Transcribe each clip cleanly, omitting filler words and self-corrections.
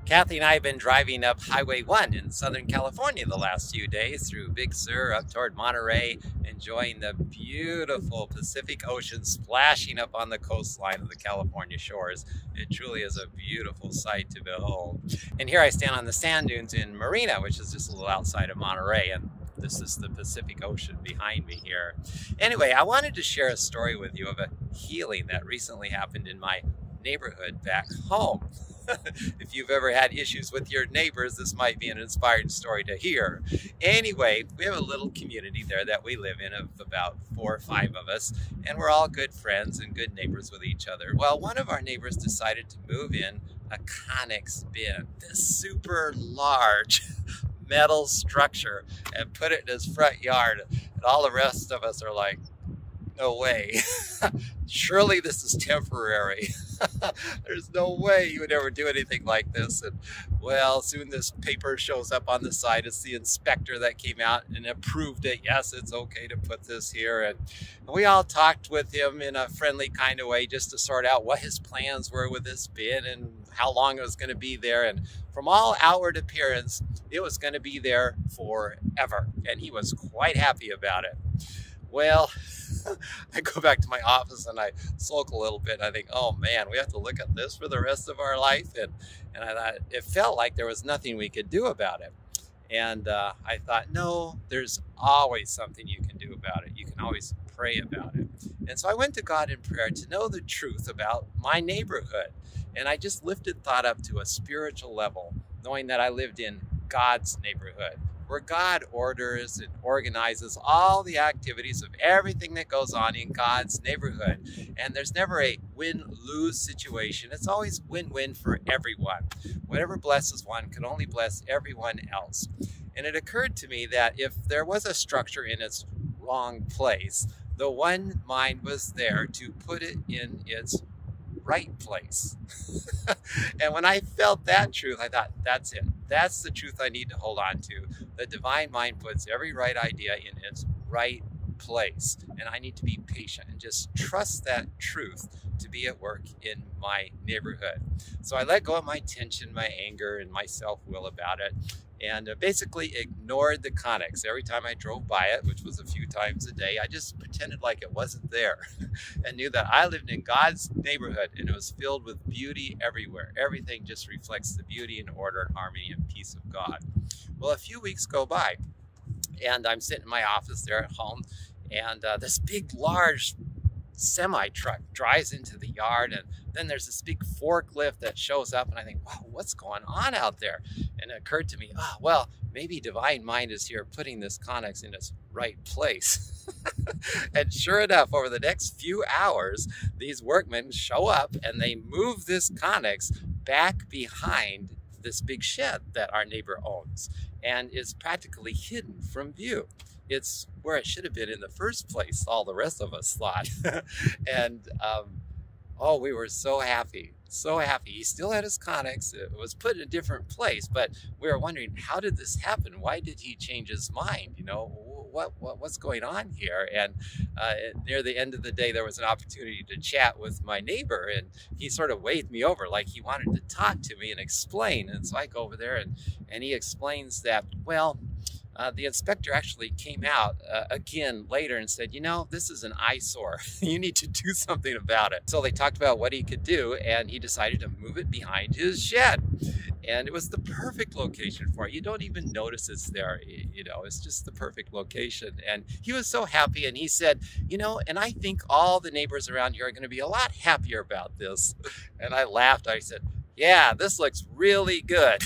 Kathy and I have been driving up Highway 1 in Southern California the last few days through Big Sur up toward Monterey, enjoying the beautiful Pacific Ocean splashing up on the coastline of the California shores. It truly is a beautiful sight to behold. And here I stand on the sand dunes in Marina, which is just a little outside of Monterey, and this is the Pacific Ocean behind me here. Anyway, I wanted to share a story with you of a healing that recently happened in my neighborhood back home. If you've ever had issues with your neighbors, this might be an inspiring story to hear. Anyway, we have a little community there that we live in of about 4 or 5 of us, and we're all good friends and good neighbors with each other. Well, one of our neighbors decided to move in a Conex bin, this super large metal structure, and put it in his front yard. And all the rest of us are like, no way. Surely this is temporary. There's no way you would ever do anything like this. And well, soon this paper shows up on the side. It's the inspector that came out and approved it. Yes, it's okay to put this here. And we all talked with him in a friendly kind of way just to sort out what his plans were with this bin and how long it was going to be there. And from all outward appearance, it was going to be there forever. And he was quite happy about it. Well, I go back to my office and I sulk a little bit. I think, oh man, we have to look at this for the rest of our life. And I thought it felt like there was nothing we could do about it. And I thought, no, there's always something you can do about it. You can always pray about it. And so I went to God in prayer to know the truth about my neighborhood. And I just lifted thought up to a spiritual level, knowing that I lived in God's neighborhood, where God orders and organizes all the activities of everything that goes on in God's neighborhood. And there's never a win-lose situation. It's always win-win for everyone. Whatever blesses one can only bless everyone else. And it occurred to me that if there was a structure in its wrong place, the one mind was there to put it in its right place. And when I felt that truth, I thought, that's it. That's the truth I need to hold on to. The divine mind puts every right idea in its right place. And I need to be patient and just trust that truth to be at work in my neighborhood. So I let go of my tension, my anger, and my self-will about it, and basically ignored the Conex. Every time I drove by it, which was a few times a day, I just pretended like it wasn't there and knew that I lived in God's neighborhood and it was filled with beauty everywhere. Everything just reflects the beauty and order and harmony and peace of God. Well, a few weeks go by and I'm sitting in my office there at home, and this big, large semi-truck drives into the yard, and then there's this big forklift that shows up, and I think, wow, what's going on out there? And it occurred to me, oh, well, maybe divine mind is here putting this Conex in its right place. And sure enough, over the next few hours, these workmen show up and they move this Conex back behind this big shed that our neighbor owns and is practically hidden from view. It's where it should have been in the first place, all the rest of us thought. And oh, we were so happy, so happy. He still had his Conex. It was put in a different place, but we were wondering, how did this happen? Why did he change his mind? You know, what's going on here? And near the end of the day, there was an opportunity to chat with my neighbor, and he sort of waved me over like he wanted to talk to me and explain. And so I go over there, and he explains that, well, the inspector actually came out again later and said, you know, this is an eyesore. You need to do something about it. So they talked about what he could do, and he decided to move it behind his shed. And it was the perfect location for it. You don't even notice it's there, you know, it's just the perfect location. And he was so happy, and he said, you know, and I think all the neighbors around here are going to be a lot happier about this. And I laughed. I said, yeah, this looks really good.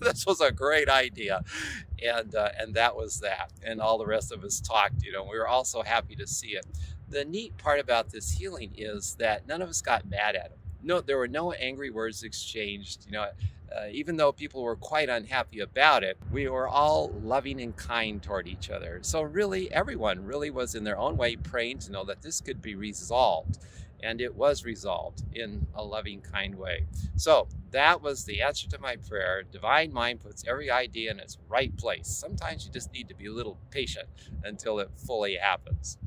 This was a great idea. And that was that. And all the rest of us talked, you know, we were all so happy to see it. The neat part about this healing is that none of us got mad at him. No, there were no angry words exchanged, you know. Even though people were quite unhappy about it, we were all loving and kind toward each other. So really, everyone really was in their own way praying to know that this could be resolved. And it was resolved in a loving, kind way. So that was the answer to my prayer. Divine mind puts every idea in its right place. Sometimes you just need to be a little patient until it fully happens.